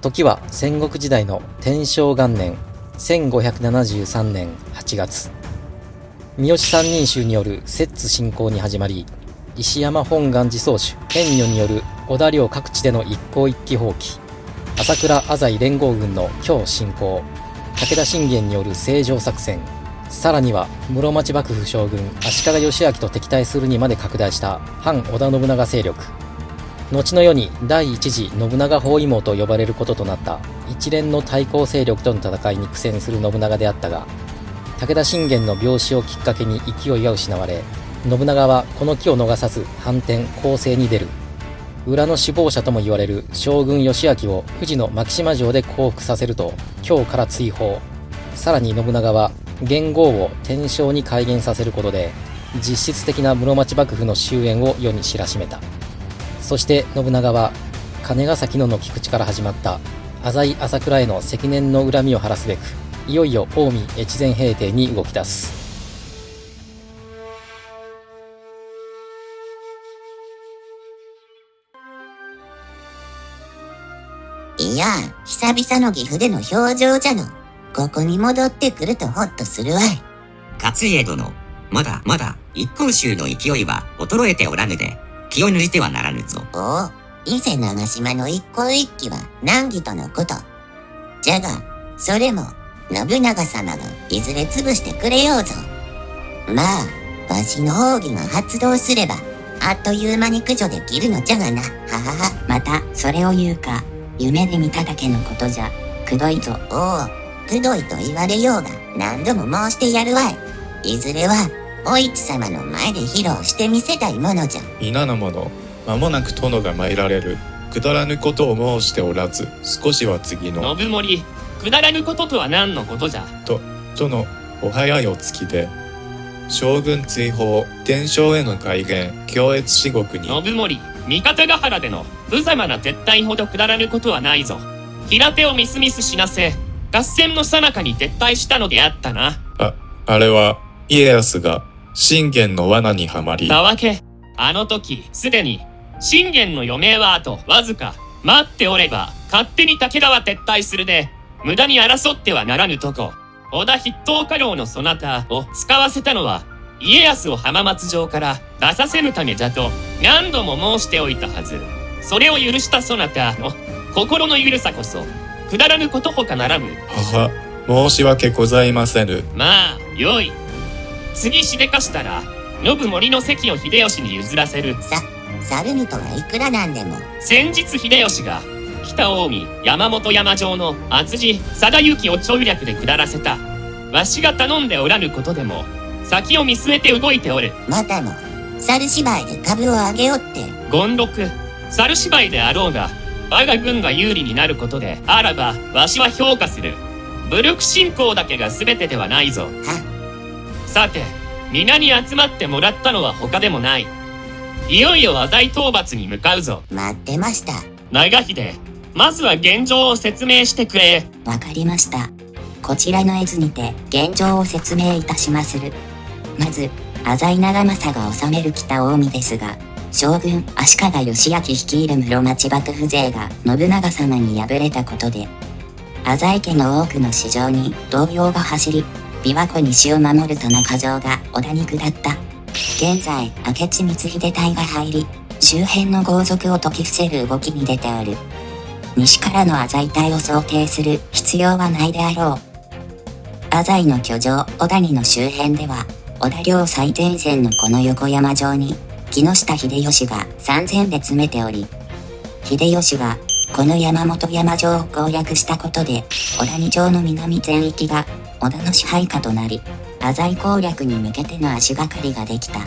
時は戦国時代の天正元年1573年8月、三好三人衆による摂津侵攻に始まり、石山本願寺宗主天女による織田領各地での一向一揆放棄、朝倉浅井連合軍の京侵攻、武田信玄による清浄作戦、さらには室町幕府将軍足利義昭と敵対するにまで拡大した反織田信長勢力。後の世に第一次信長包囲網と呼ばれることとなった一連の対抗勢力との戦いに苦戦する信長であったが、武田信玄の病死をきっかけに勢いが失われ、信長はこの機を逃さず反転攻勢に出る。裏の首謀者とも言われる将軍義昭を宇治の牧島城で降伏させると京から追放。さらに信長は元号を天正に改元させることで実質的な室町幕府の終焉を世に知らしめた。そして信長は金ヶ崎の菊池から始まった浅井朝倉への積年の恨みを晴らすべく、いよいよ近江越前平定に動き出す。いや、久々の岐阜での表情じゃの。ここに戻ってくるとホッとするわい。勝家殿、まだまだ一向宗の勢いは衰えておらぬで、気を抜いてはならぬぞ。おお、伊勢長島の一向一揆は難儀とのこと。じゃが、それも信長様がいずれ潰してくれようぞ。まあ、わしの奥義が発動すれば、あっという間に駆除できるのじゃがな。ははは。また、それを言うか、夢で見ただけのことじゃ、くどいぞ。おお、くどいと言われようが、何度も申してやるわい。いずれは、お市様の前で披露してみせたいものじゃ。皆の者、間もなく殿が参られる。くだらぬことを申しておらず、少しは次の。信盛、くだらぬこととは何のことじゃ。殿、お早いお月で。将軍追放、天正への改元、恐悦至極に。信盛、三方ヶ原での無様な撤退ほどくだらぬことはないぞ。平手をみすみす死なせ、合戦の最中に撤退したのであったな。あれは、家康が、信玄の罠にはまり。たわけ、あの時、すでに、信玄の余命はあと、わずか、待っておれば、勝手に武田は撤退するで、無駄に争ってはならぬとこ。織田筆頭家老のそなたを使わせたのは、家康を浜松城から出させぬためじゃと、何度も申しておいたはず。それを許したそなたの、心の許さこそ、くだらぬことほかならぬ。はは、申し訳ございませぬ。まあ、よい。次しでかしたら、信盛の席を秀吉に譲らせる。さるにとはいくらなんでも。先日秀吉が、北近江山本山城の厚地貞行を調略で下らせた。わしが頼んでおらぬことでも、先を見据えて動いておる。またも、猿芝居で株を上げよって。権六、猿芝居であろうが、我が軍が有利になることであらば、わしは評価する。武力侵攻だけが全てではないぞ。さて、皆に集まってもらったのは他でもない。いよいよ浅井討伐に向かうぞ。待ってました。長秀、まずは現状を説明してくれ。わかりました。こちらの絵図にて現状を説明いたしまする。まず、浅井長政が治める北近江ですが、将軍足利義昭率いる室町幕府勢が信長様に敗れたことで、浅井家の多くの市場に動揺が走り、琵琶湖西を守る田中城が織田に下った。現在、明智光秀隊が入り、周辺の豪族を解き伏せる動きに出ておる。西からの浅井隊を想定する必要はないであろう。浅井の居城、小谷の周辺では、織田領最前線のこの横山城に、木下秀吉が3000で詰めており、秀吉が、この山本山城を攻略したことで、小谷城の南全域が、織田の支配下となり、浅井攻略に向けての足がかりができた。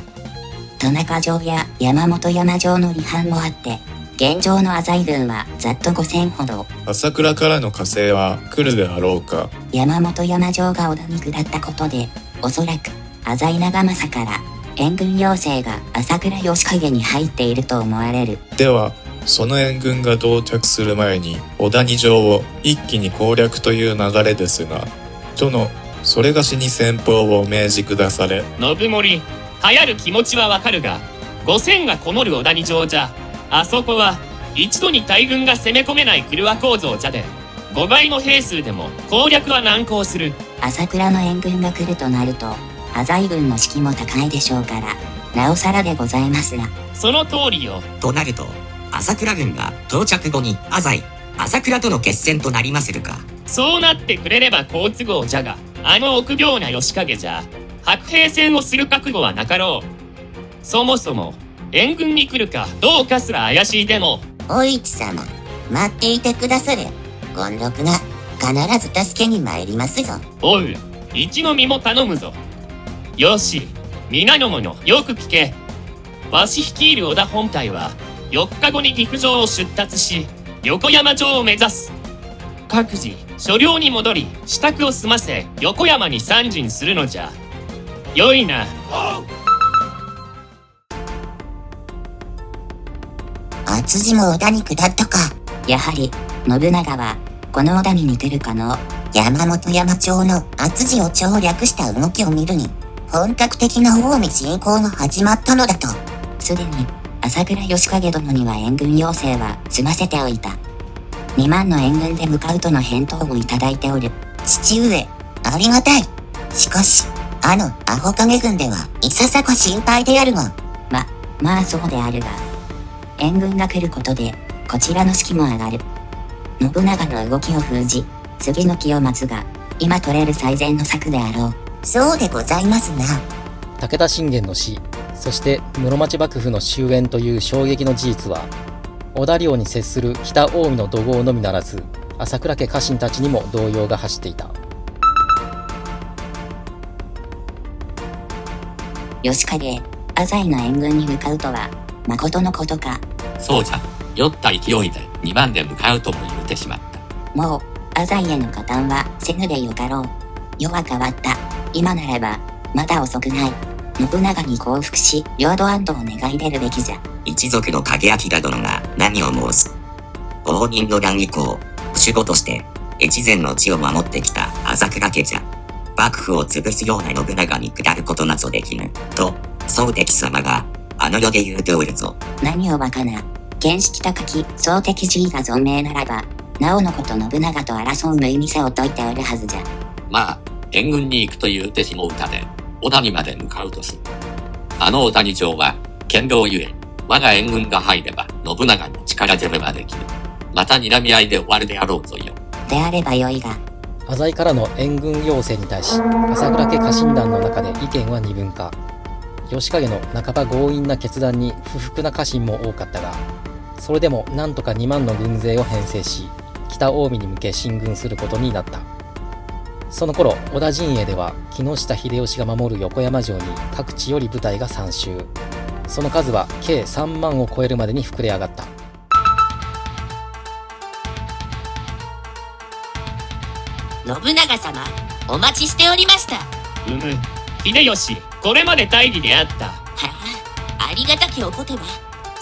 田中城や山本山城の離反もあって、現状の浅井軍はざっと5000ほど。朝倉からの加勢は来るであろうか。山本山城が織田に下ったことで、おそらく浅井長政から援軍要請が朝倉義景に入っていると思われる。では、その援軍が到着する前に小谷城を一気に攻略という流れですが、殿、それがしに先方をお命じくだされ。信盛、流行る気持ちはわかるが、5000がこもる小谷城じゃ、あそこは一度に大軍が攻め込めない車構造じゃで、5倍の兵数でも攻略は難航する。朝倉の援軍が来るとなると、浅井軍の士気も高いでしょうから、なおさらでございますが。その通りよ。となると、朝倉軍が到着後に浅井、朝倉との決戦となりまするか。そうなってくれれば好都合じゃが、あの臆病な義景じゃ、白兵戦をする覚悟はなかろう。そもそも、援軍に来るかどうかすら怪しいでも。お市様、待っていてくだされ。権六が必ず助けに参りますぞ。おう、一の身も頼むぞ。よし、皆の者、よく聞け。わし率いる織田本隊は、4日後に岐阜城を出立し、横山城を目指す。各自、所領に戻り、支度を済ませ、横山に参陣するのじゃ。よいな。厚地も織田に下ったか。やはり、信長は、この織田に似てるかの。山本山町の厚地を調略した動きを見るに、本格的な近江侵攻が始まったのだと。すでに、朝倉義景殿には援軍要請は済ませておいた。2万の援軍で向かうとの返答もいただいておる。父上、ありがたい。しかし、あのアホ影軍ではいささか心配であるが。まあそうであるが。援軍が来ることで、こちらの士気も上がる。信長の動きを封じ、次の機を待つが、今取れる最善の策であろう。そうでございますな。武田信玄の死、そして室町幕府の終焉という衝撃の事実は、織田領に接する北近江の土豪のみならず、朝倉家家臣たちにも動揺が走っていた。義景、浅井の援軍に向かうとは、誠のことか。そうじゃ。酔った勢いで2万で向かうとも言うてしまった。もう、浅井への加担はせぬでよかろう。世は変わった。今ならば、まだ遅くない。信長に降伏し、領土安堵を願い出るべきじゃ。一族の景明殿が何を申す。応仁の乱以降、守護として越前の地を守ってきた朝倉家じゃ。幕府を潰すような信長に下ることなぞできぬ。と、宗敵様があの世で言うておるぞ。何をバカな。見識高き宗敵寺が存命ならば、なおのこと信長と争う無意味さを説いておるはずじゃ。まあ、援軍に行くというてしもうたで、織田にまで向かうとする。あの織田に城は、堅牢ゆえ、我が援軍が入れば、信長の力攻めはできる。また睨み合いで終わるであろうぞよ。であればよいが。浅井からの援軍要請に対し、朝倉家家臣団の中で意見は二分化。義景の半ば強引な決断に不服な家臣も多かったが、それでもなんとか2万の軍勢を編成し、北近江に向け進軍することになった。その頃、織田陣営では木下秀吉が守る横山城に各地より部隊が参集。その数は計3万を超えるまでに膨れ上がった。信長様、お待ちしておりました。秀吉、これまで大義であった。はあ、ありがたきお言葉。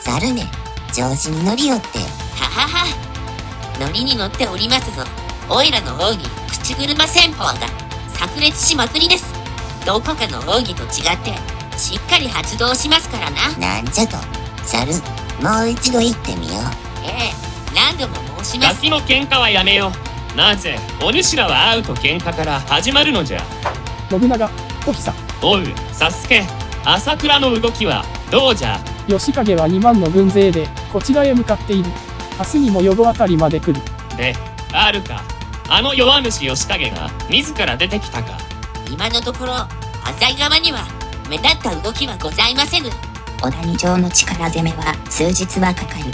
猿め、調子に乗りよって。ははは。乗りに乗っておりますぞ。おいらの奥義、口車戦法が炸裂しまくりです。どこかの奥義と違って、しっかり発動しますからな。なんじゃと、猿、もう一度言ってみよう。ええ、何度も申します。ガキの喧嘩はやめよう。なぜ、お主らは会うと喧嘩から始まるのじゃ。信長、お久。おう、サスケ、朝倉の動きはどうじゃ。義景は2万の軍勢でこちらへ向かっている。明日にも予後あたりまで来る。で、あるか。あの弱主義景が自ら出てきたか。今のところ、浅井側には目立った動きはございませぬ。織田二条の力攻めは数日はかかる。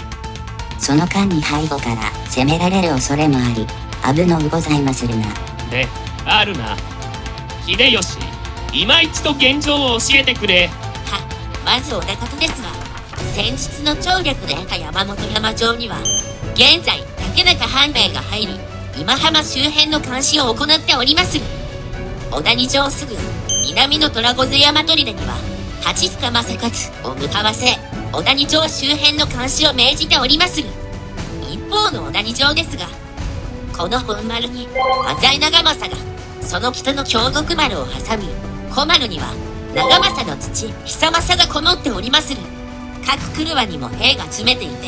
その間に背後から攻められる恐れもあり、危のうございまするな。で、あるな。秀吉、今一度現状を教えてくれ。は、まずお高とですが、先日の調略で得た山本山城には、現在、竹中半兵衛が入り、今浜周辺の監視を行っておりまする。小谷城すぐ、南の虎御山砦には、八塚正勝を向かわせ、小谷城周辺の監視を命じておりまする。一方の小谷城ですが、この本丸に、浅井長政が、その北の京極丸を挟み、小丸には、長政の父、久政がこもっておりまする。各車にも兵が詰めていて、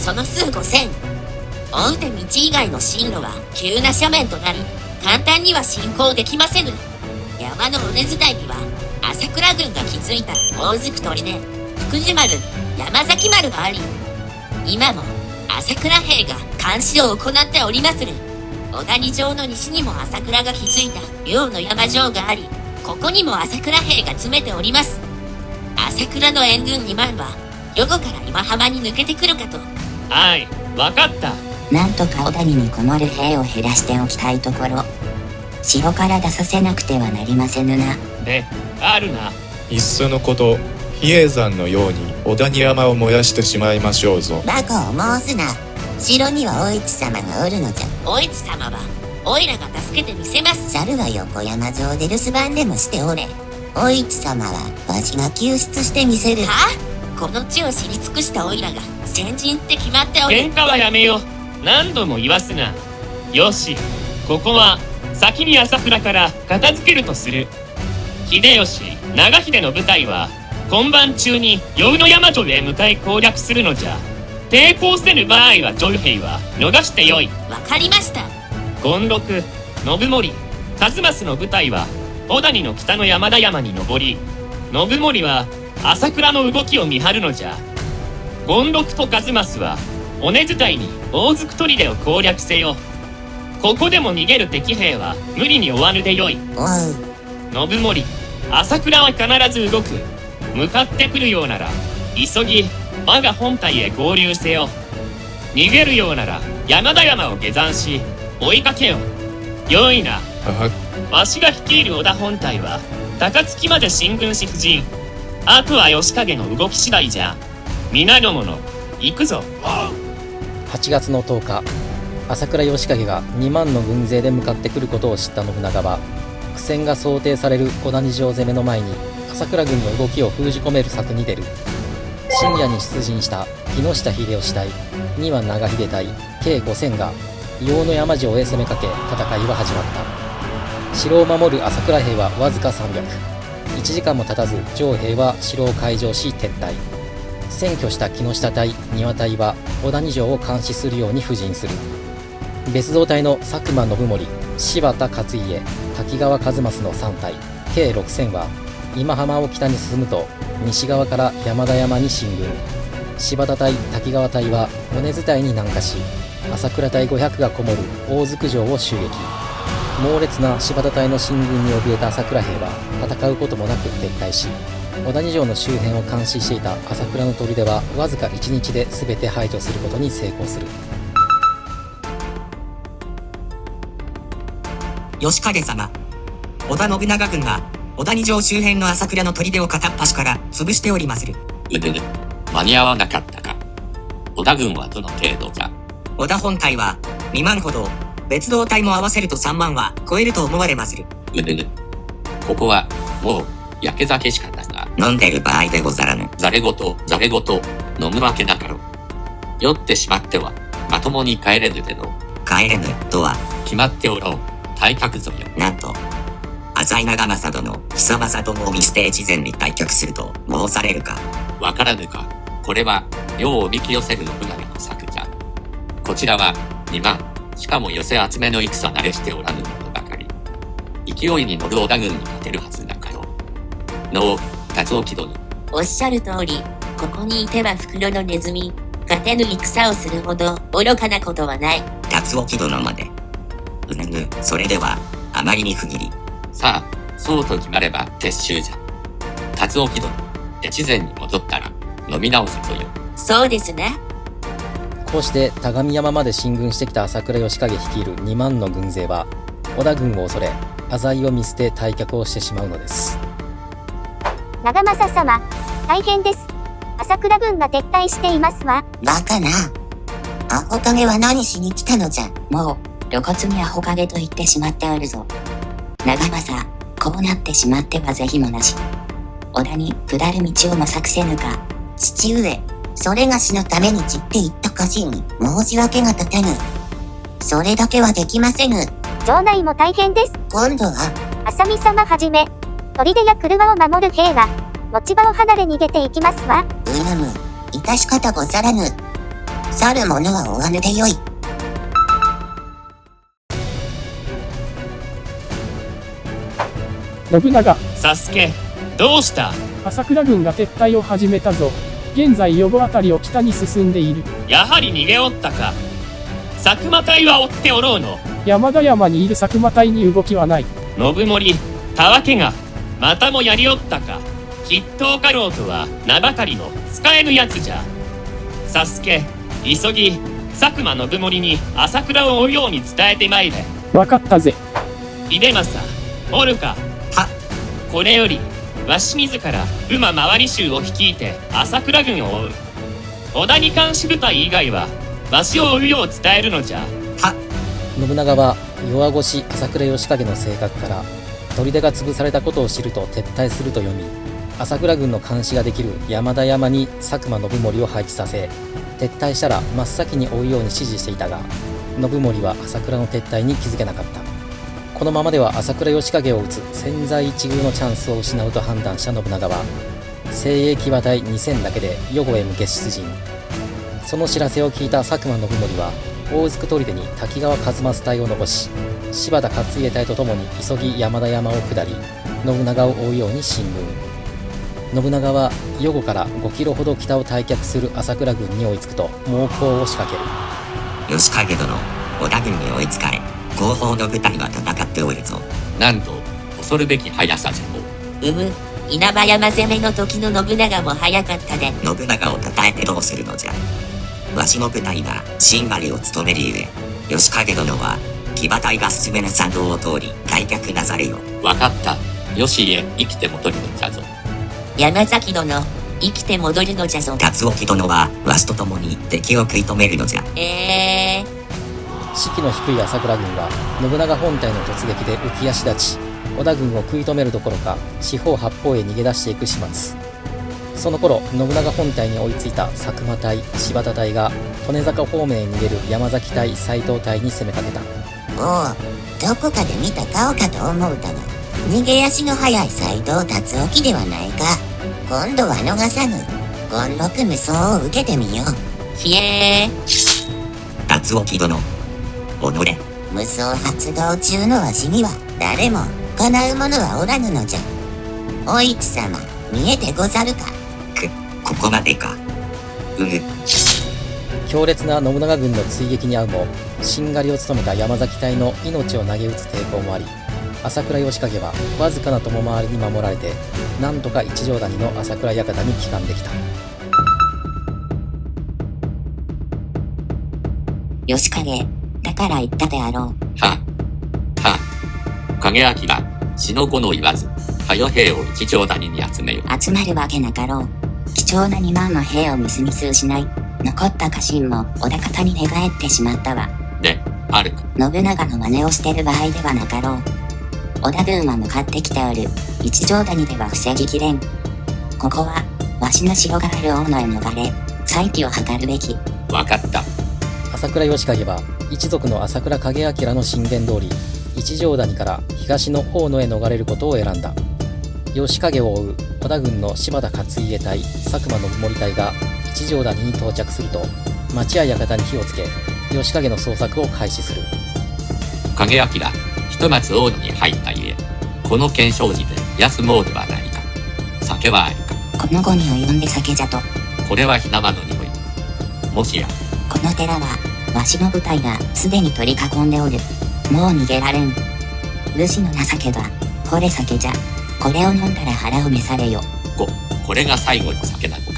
その数5000。大手道以外の進路は急な斜面となり、簡単には進行できませぬ。山の尾根伝いには、朝倉軍が築いた大津砥で、福寿丸、山崎丸があり、今も朝倉兵が監視を行っておりまする。小谷城の西にも朝倉が築いた陽の山城があり、ここにも朝倉兵が詰めております。朝倉の援軍2万は、予後から今浜に抜けてくるかと。はい、わかった。なんとか小谷にこもる兵を減らしておきたいところ。城から出させなくてはなりませぬな。で、あるな。いっそのこと、比叡山のように小谷山を燃やしてしまいましょうぞ。バカを申すな。城にはお市様がおるのじゃ。お市様は、おいらが助けてみせます。猿は横山城で留守番でもしておれ。お市様はわしが救出してみせる。はあ、この地を知り尽くしたおいらが先人って決まっておる。喧嘩はやめよう。何度も言わすな。よし、ここは先に朝倉から片付けるとする。秀吉、長秀の部隊は今晩中に陽の山城へ向かい攻略するのじゃ。抵抗せぬ場合は女兵は逃してよい。わかりました。権六、信盛、数正の部隊は小谷の北の山田山に登り、信盛は朝倉の動きを見張るのじゃ。権六と数正は尾根伝いに大津砥を攻略せよ。ここでも逃げる敵兵は無理に追わぬでよい。おう。信盛、朝倉は必ず動く。向かってくるようなら急ぎ我が本隊へ合流せよ。逃げるようなら山田山を下山し追いかけよ。よいな。はわしが率いる織田本隊は高槻まで進軍し布陣。あとは吉影の動き次第じゃ。皆の者、行くぞ。8月の10日、朝倉義景が2万の軍勢で向かってくることを知った信長は、苦戦が想定される小谷城攻めの前に朝倉軍の動きを封じ込める策に出る。深夜に出陣した木下秀吉隊、丹羽長秀隊計5000が陽の山城へ攻めかけ、戦いは始まった。城を守る朝倉兵はわずか300。1時間も経たず城兵は城を開城し撤退。占拠した木下隊、丹羽隊は小谷城を監視するように布陣する。別動隊の佐久間信盛、柴田勝家、滝川一益の3隊計6000は今浜を北に進むと西側から山田山に進軍。柴田隊、滝川隊は尾根伝いに南下し、朝倉隊500がこもる大津城を襲撃。猛烈な柴田隊の進軍に怯えた朝倉兵は戦うこともなく撤退し、小谷城の周辺を監視していた朝倉の砦はわずか1日で全て排除することに成功する。吉影様、織田信長軍が小谷城周辺の朝倉の砦を片っ端から潰しておりまする。うぬぬ、間に合わなかったか。織田軍はどの程度か。織田本隊は2万ほど、別動隊も合わせると3万は超えると思われまする。うぬぬ、ここはもう焼け酒しかなさ。飲んでる場合でござらぬ。ざれごと飲むわけだから。酔ってしまってはまともに帰れぬでの。帰れぬとは決まっておろう。退却ぞよ。なんと浅井長政殿、久政殿を見捨て越前に退却すると申されるか。わからぬか。これは世をおびき寄せる信長の策じゃ。こちらは2万、しかも寄せ集めの戦慣れしておらぬ者ばかり。勢いに乗る織田軍に勝てるはずなかろう。のう、達興殿。おっしゃる通り、ここにいては袋のネズミ、勝てぬ戦をするほど愚かなことはない。達興殿まで。うぬぬ、それではあまりに不義理。さあ、そうと決まれば撤収じゃ。達興殿、越前に戻ったら飲み直すぞよ。そうですね。こうして田上山まで進軍してきた朝倉義景率いる2万の軍勢は織田軍を恐れ、浅井を見捨て退却をしてしまうのです。長政様、大変です。朝倉軍が撤退していますわ。バカな。アホ影は何しに来たのじゃ。もう、露骨にアホ影と言ってしまっておるぞ。長政、こうなってしまっては是非もなし。織田に下る道を模索せぬか。父上、それがしのために散っていった家臣に申し訳が立たぬ。それだけはできませぬ。城内も大変です。今度は、浅見様はじめ、砦や車を守る兵が、持ち場を離れ逃げていきますわ。うむむ、致し方ござらぬ。去る者は追わぬでよい。信長、サスケ、どうした？朝倉軍が撤退を始めたぞ。現在予後あたりを北に進んでいる。やはり逃げおったか。佐久間隊は追っておろうの。山田山にいる佐久間隊に動きはない。信盛、たわけが、またもやりおったか。筆頭家老とは名ばかりの使えぬやつじゃ。サスケ、急ぎ、佐久間信盛に朝倉を追うように伝えてまいれ。わかったぜ。秀政、おるか。は、これより、わし自ら馬回り衆を率いて朝倉軍を追う。織田に関し部隊以外は、わしを追うよう伝えるのじゃ。は、信長は弱腰朝倉義景の性格から砦が潰されたことを知ると撤退すると読み、朝倉軍の監視ができる山田山に佐久間信盛を配置させ、撤退したら真っ先に追うように指示していたが、信盛は朝倉の撤退に気づけなかった。このままでは朝倉義景を討つ千載一遇のチャンスを失うと判断した信長は、精鋭騎馬隊2000だけで予後へ向け出陣。その知らせを聞いた佐久間信盛は、大津砦に滝川一益隊を残し、柴田勝家隊とともに急ぎ山田山を下り、信長を追うように進軍。信長は予後から5キロほど北を退却する朝倉軍に追いつくと猛攻を仕掛ける。義景殿、織田軍に追いつかれ、後方の部隊は戦っておるぞ。なんと、恐るべき速さじゃの。稲葉山攻めの時の信長も早かったで。信長を称えてどうするのじゃ。わしの部隊がしんがりを務めるゆえ、義景殿は騎馬隊が進めぬ参道を通り退却なされよ。わかった。よしへ生きて戻るのじゃぞ。山崎殿、生きて戻るのじゃぞ。辰興殿はわしと共に敵を食い止めるのじゃ。士気の低い朝倉軍は信長本隊の突撃で浮き足立ち、織田軍を食い止めるどころか四方八方へ逃げ出していく始末。その頃信長本隊に追いついた佐久間隊、柴田隊が利根坂方面へ逃げる山崎隊、斎藤隊に攻めかけた。おう、どこかで見た顔かと思うたが、逃げ足の速い斎藤達興ではないか。今度は逃さぬ権六無双を受けてみよう。ひえ辰興殿、己。無双発動中のわしには誰も叶う者はおらぬのじゃ。お市様、見えてござるか。ここまでか。強烈な信長軍の追撃に遭うも、しんがりを務めた山崎隊の命を投げ打つ抵抗もあり、朝倉義景はわずかな友回りに守られて、なんとか一条谷の朝倉館に帰還できた。義景、だから言ったであろう。は景明、死の子の言わず、はよ兵を一条谷に集めよ。集まるわけなかろう。貴重な2万の兵をみすみす失い、残った家臣も織田方に寝返ってしまったわ。で、あるか。信長の真似をしてる場合ではなかろう。織田軍は向かってきておる。一条谷では防ぎきれん。ここは、わしの城がある大野へ逃れ、再起を図るべき。わかった。朝倉義景は一族の朝倉景明の進言通り、一条谷から東の大野へ逃れることを選んだ。義景を追う織田軍の柴田勝家隊、佐久間信盛隊が一条谷に到着すると、町や館に火をつけ、義景の捜索を開始する。景明、ひとまず大野に入ったゆえ、この検証時で休もうではないか。酒はありか。この後に及んで酒じゃと。これは火縄の匂い。もしや、この寺は、わしの部隊がすでに取り囲んでおる。もう逃げられん。武士の情けは、これ酒じゃ。これを飲んだら腹を召されよ。これが最後の酒なのか。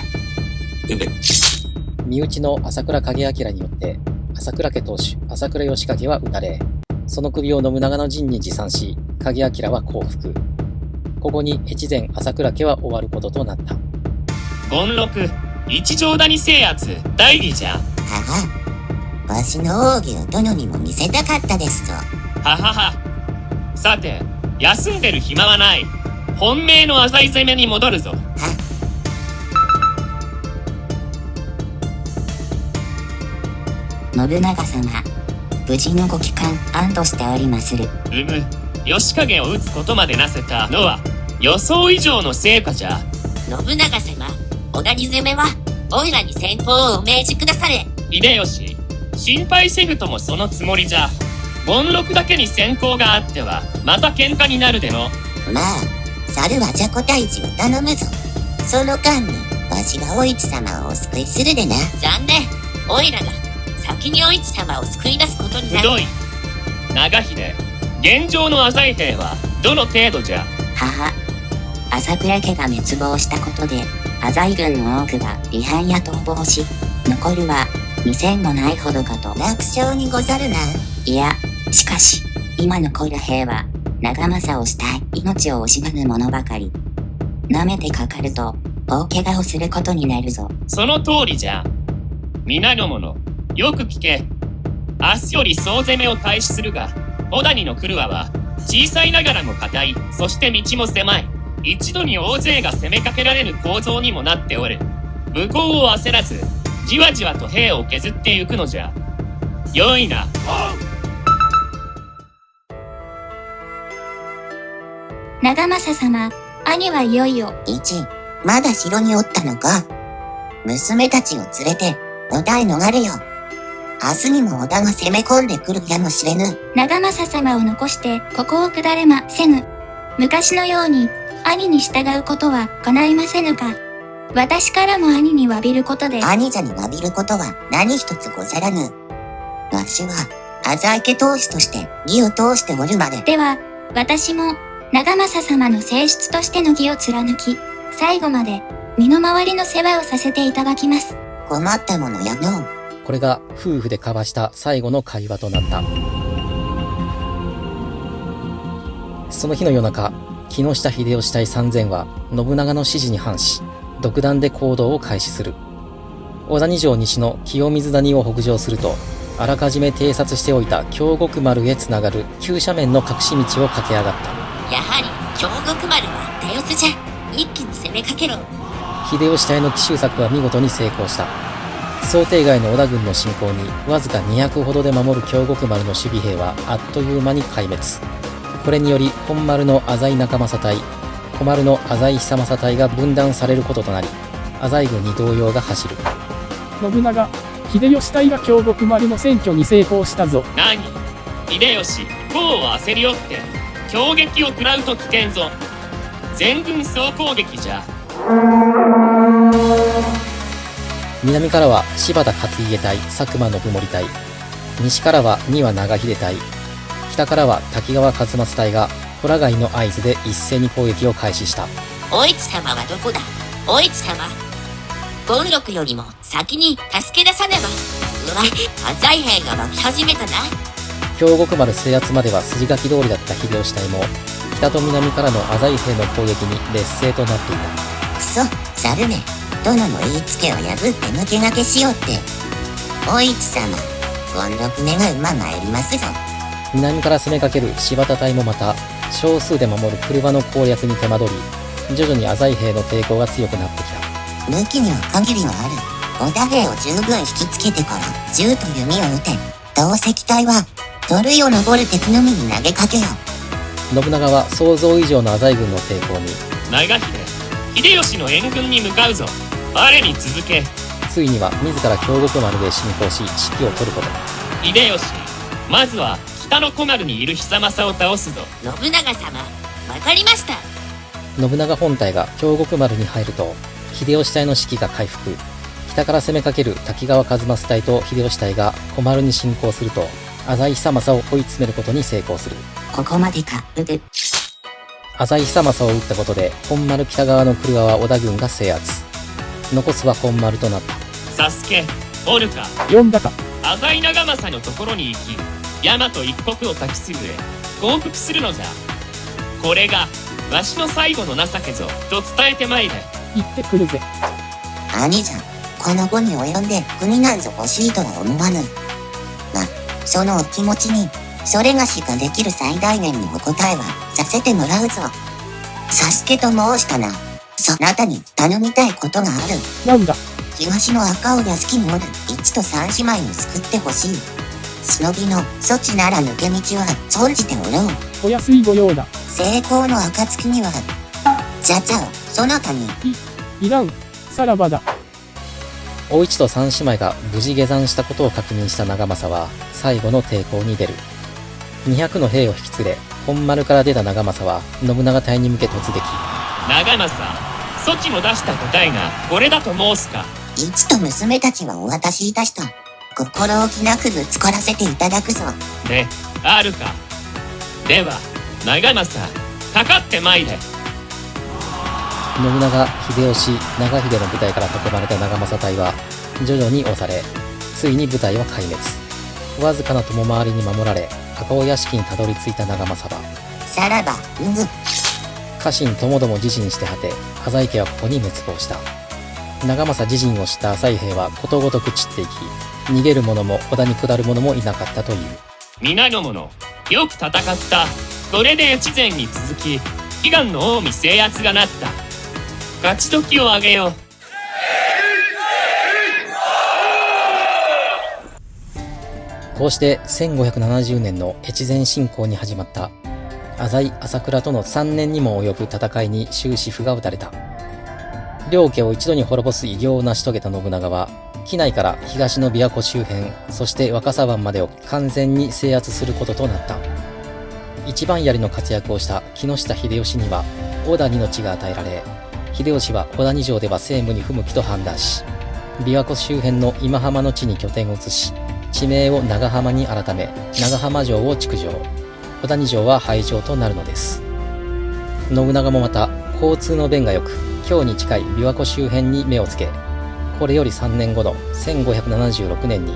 身内の朝倉景明によって朝倉家当主朝倉義景は討たれ、その首を信長の陣に持参し、景明は降伏。ここに越前朝倉家は終わることとなった。権六、一条谷制圧第二じゃ。わしの奥義を殿にも見せたかったですぞ。ははは。さて、休んでる暇はない。本命の浅井攻めに戻るぞ。信長様、無事のご帰還安堵しておりまする。義景を討つことまでなせたのは予想以上の成果じゃ。信長様、織田に攻めは、おいらに先方をお命じくだされ。秀吉、心配せぐともそのつもりじゃ。権六だけに先行があっては、また喧嘩になるでの。まあ、猿はじゃこ退治を頼むぞ。その間に、わしがお市様をお救いするでな。残念。おいらが先にお市様を救い出すことになる。くどい。長秀、現状の浅井兵はどの程度じゃ。母。朝倉家が滅亡したことで、浅井軍の多くが離反や逃亡し、残るは2000もないほどかと。楽勝にござるな。いや、しかし、今残る兵は、長政をしたい命を惜しまぬ者ばかり。舐めてかかると、大怪我をすることになるぞ。その通りじゃ。皆の者、よく聞け。明日より総攻めを開始するが、小谷の来るは小さいながらも硬い、そして道も狭い。一度に大勢が攻めかけられる構造にもなっておる。武功を焦らず、じわじわと兵を削ってゆくのじゃ。よいな。長政様、兄はいよいよ。一、まだ城におったのか。娘たちを連れて、織田へ逃れよ。明日にも織田が攻め込んでくるやもしれぬ。長政様を残して、ここを下れませぬ。昔のように、兄に従うことは叶いませぬか。私からも兄に詫びることで。兄者に詫びることは何一つござらぬ。わしは、浅井家当主として義を通しておるまで。では、私も、長政様の正室としての義を貫き、最後まで、身の回りの世話をさせていただきます。困ったものやのう。これが夫婦で交わした最後の会話となった。その日の夜中、木下秀吉隊3000は信長の指示に反し、独断で行動を開始する。小谷城西の清水谷を北上すると、あらかじめ偵察しておいた京極丸へつながる急斜面の隠し道を駆け上がった。やはり京極丸は手薄じゃ。一気に攻めかけろ。秀吉隊の奇襲作は見事に成功した。想定外の織田軍の侵攻にわずか200ほどで守る京極丸の守備兵はあっという間に壊滅。これにより本丸の浅井中政隊、小丸の浅井久政隊が分断されることとなり、浅井軍に動揺が走る。信長、秀吉隊が京極丸の占拠に成功したぞ。何、秀吉、功を焦りおって、強撃を食らうと危険ぞ。全軍総攻撃じゃ。南からは柴田勝家隊、佐久間信盛隊、西からは丹羽長秀隊、北からは滝川一松隊が虎貝の合図で一斉に攻撃を開始した。お市様はどこだ。お市様。権六よりも先に助け出さねば。うわ、浅い兵が湧き始めたな。京極丸制圧までは筋書き通りだった秀吉隊も、北と南からの浅井兵の攻撃に劣勢となっていた。くそ、猿め。殿の言いつけを破って抜け駆けしようって。お市様、権六願うま参りますぞ。南から攻めかける柴田隊もまた、少数で守る車の攻略に手間取り、徐々に浅井兵の抵抗が強くなってきた。抜きには限りはある。織田兵を十分引きつけてから銃と弓を撃て。同石隊は鳥を登る敵のみに投げかけよ。信長は想像以上の浅井軍の抵抗に、長秀、秀吉の援軍に向かうぞ。我に続け。ついには自ら京極丸で進行し指揮を取ることに。秀吉、まずは北の小丸にいる久政を倒すぞ。信長様、わかりました。信長本隊が京極丸に入ると、秀吉隊の士気が回復。北から攻めかける滝川一益隊と秀吉隊が小丸に進行すると、浅井久政を追い詰めることに成功する。ここまでか、うぐ。浅井久政を撃ったことで、本丸北側の車は織田軍が制圧。残すは本丸となった。サスケ、おるか。呼んだか。浅井長政のところに行き、大和一国を託すゆえ、降伏するのじゃ。これが、わしの最後の情けぞ、と伝えてまいれ。行ってくるぜ。兄者、この後に及んで国なんぞ欲しいとは思わぬ。ま、そのお気持ちに、それがしかできる最大限のお答えはさせてもらうぞ。サスケと申したな。そなたに頼みたいことがある。なんだ。東の赤尾屋敷におる一と三姉妹に救ってほしい。忍びの措置なら抜け道は存じておろう。お安いご用だ。成功の暁には、じゃじゃをそなたに。いらん。さらばだ。お市と三姉妹が無事下山したことを確認した長政は最後の抵抗に出る。200の兵を引き連れ、本丸から出た長政は信長隊に向け突撃。長政、そちも出した答えがこれだと申すか。一と娘たちはお渡しいたした。心置きなくぶつからせていただくぞ。で、あるか。では、長政、かかってまいれ。信長、秀吉、長秀の部隊から囲まれた長政隊は徐々に押され、ついに部隊は壊滅。わずかな友回りに守られ、赤尾屋敷にたどり着いた長政は、さらば、うぐ。家臣ともども自陣して果て、浅井家はここに滅亡した。長政自陣を知った浅井兵はことごとく散っていき、逃げる者も織田に下る者もいなかったという。皆の者、よく戦った。これで越前に続き、悲願の近江制圧がなった。勝ち時をあげよう。こうして1570年の越前侵攻に始まった浅井朝倉との3年にも及ぶ戦いに終止符が打たれた。両家を一度に滅ぼす偉業を成し遂げた信長は、畿内から東の琵琶湖周辺、そして若狭湾までを完全に制圧することとなった。一番槍の活躍をした木下秀吉には織田にの地が与えられ、秀吉は織田二条では政務に不向きと判断し、琵琶湖周辺の今浜の地に拠点を移し、地名を長浜に改め、長浜城を築城。織田二条は廃城となるのです。信長もまた交通の便が良く、京に近い琵琶湖周辺に目をつけ、これより3年後の1576年に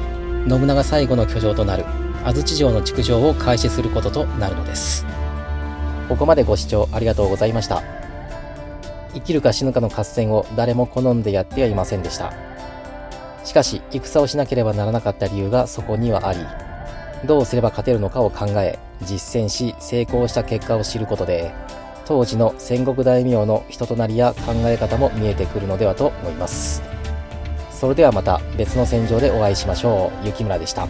信長最後の居城となる安土城の築城を開始することとなるのです。ここまでご視聴ありがとうございました。生きるか死ぬかの合戦を誰も好んでやってはいませんでした。しかし戦をしなければならなかった理由がそこにはあり、どうすれば勝てるのかを考え実践し成功した結果を知ることで、当時の戦国大名の人となりや考え方も見えてくるのではと思います。それではまた別の戦場でお会いしましょう。雪村でした。